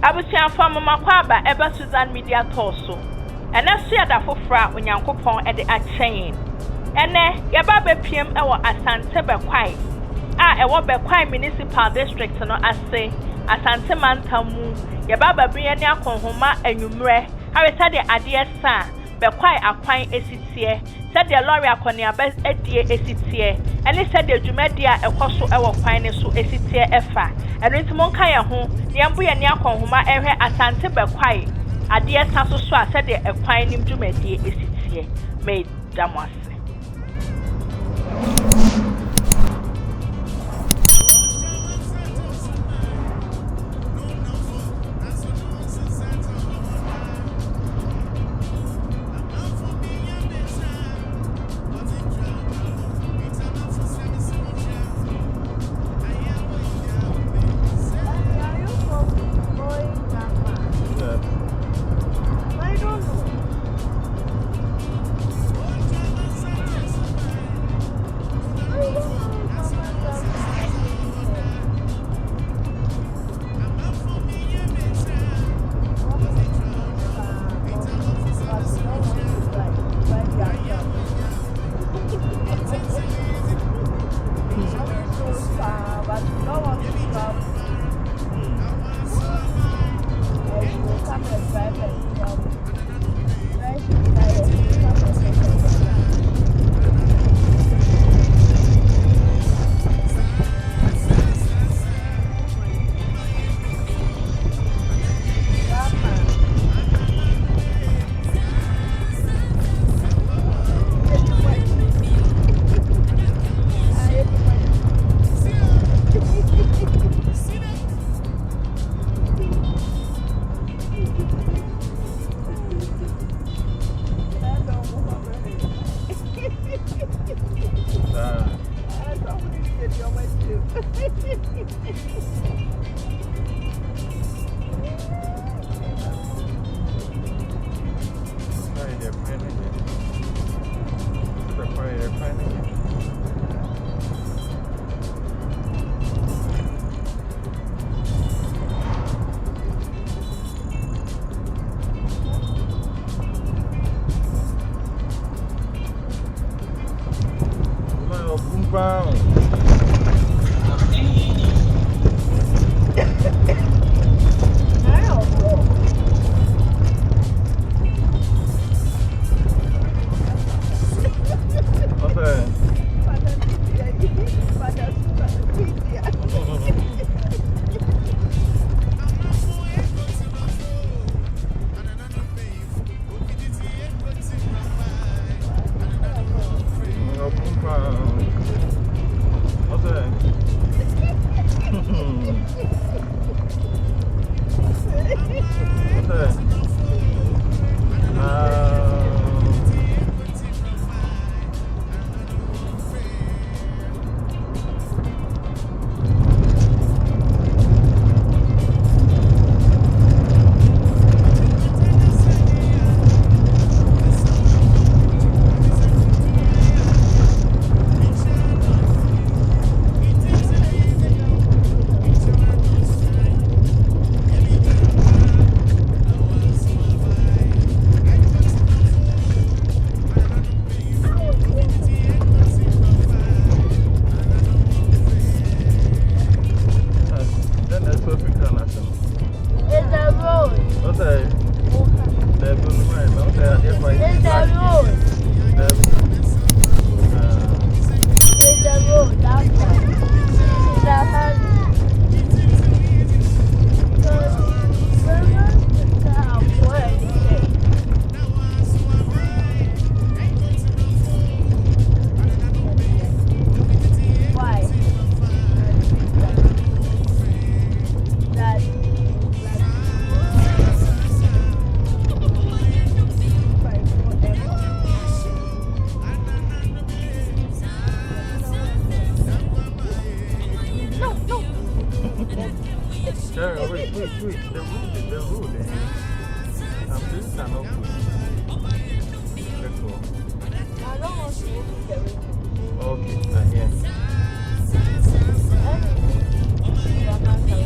Abusia from Makwaba ever Susan Media Torso. And that's the other for fra when Yankopon at the chain. And Yababe PM our Asante Bequai. Ewa Bequai Municipal District no ase Asante Mantamu. Yababa Briania Konhoma and Numre. How is that the idea, sir? Bequai Aquine Esitie. Said the lorry Aconia best Edia Esitie. And he said the Jumedia a coso our quine so Esitie Efa. And it's Monkaya home. Yambu and Yakon Huma Ehe Asante Bequai. A dear Sanso said the equine him to me, is it here? Made Damas. Wait, the road. Some things are not good. That's all. I don't want to move the ring. Okay, I hear. Everything.